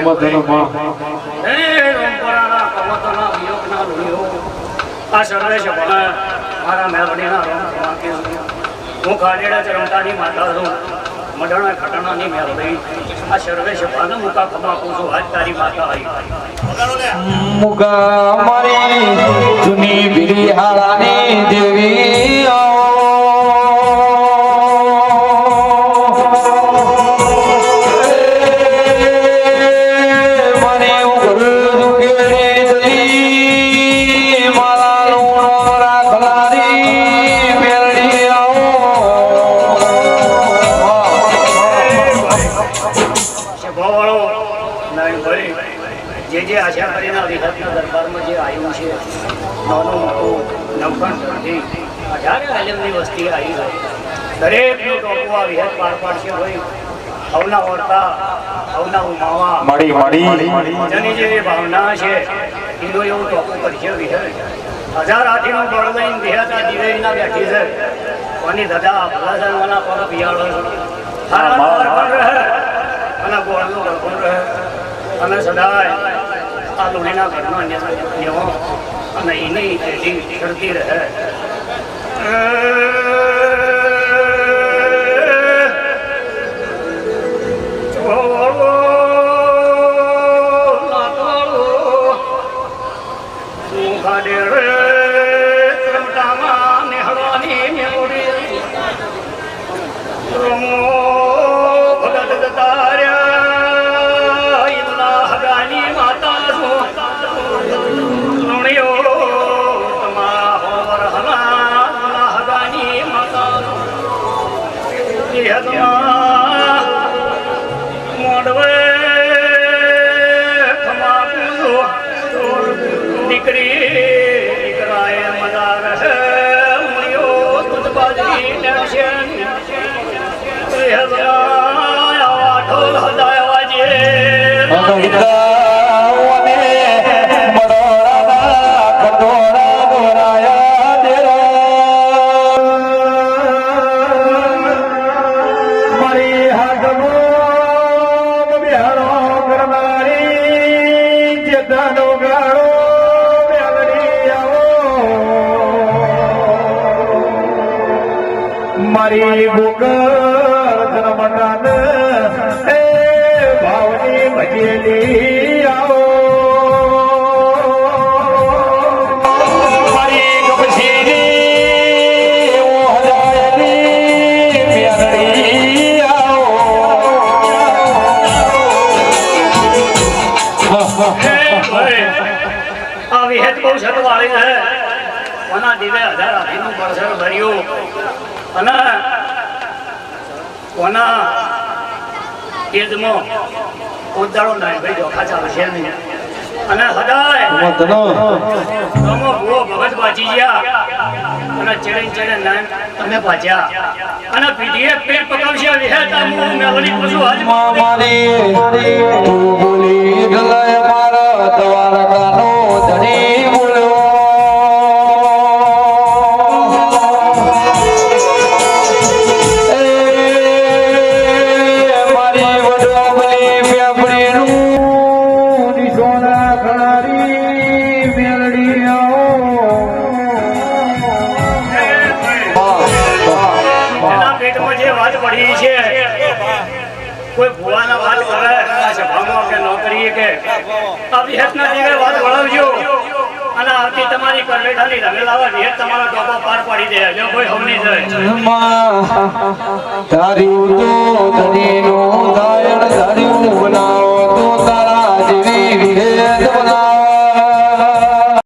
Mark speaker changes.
Speaker 1: આ સર્વે છે મારા મેલડીના હું ખાડેડા ચરમતાની માતા છું મઢણા ખટણાની મેલડી આ સર્વે છે મુકા ખમા પૂછું આજ તારી માતા આવી
Speaker 2: મુકા મારી જૂની બિરિહાળાની દેવી
Speaker 1: જે આશા કરીને વિહતના દરબારમાં જે આવ્યું છે નાનું મોટું નવખંડથી 18 આલમની વસ્તી આવી ગઈ દરેકનું ટોપું આ વિહત પાર પાડશે હોય હવના વર્તા હવના ઉમાવા જેની જેવી ભાવના છે એનો એવું ટોપું કરશે વિહત 1000 હાથીનું બળ લઈને વિહત આ દિવેલીના બેઠી છે કોની દાદા ભલાસનવાના પગ પિયાળો પણ રહે અને ગોળનું ઘર પણ રહે અને સદાય આ લોહીના ઘરનો નિયમો અને એની ટ્રેડિંગ કરતી રહે
Speaker 2: મારી ધર્મદાન એ ભાવની ભજેલી આવો મારી ગપસીની ઓહદાયની મેરડી આવો
Speaker 1: આ વિહત બહુ સતવાળી છે કોના દિવે 1000 હાથીનું બળસર ભર્યું અને કોના તેજમાં ઉદાડો નાય ભાઈ જોખા ચાલશે નહીં અને હદાય ભગત બાજી ગયા અને ચેડે નાય તમે પાછ્યા અને પીડીએ પેટ પકવશે વિહેતા મું મેલડી પશુ આજ
Speaker 2: મારી તું બોલી ગલાય મારા દ્વારકાનો ધણી બોલ્યો કોઈ ભુવાના વાત કરે સભામાં કે નોકરી કે આ વિહતના દીવે વાત વળાવજો અને આવતી તમારી કરવેઠાની રમેલાવા વિહત તમારા ટોપા પાર પાડી દે જો કોઈ હવની જાય તારી તો ધણીનો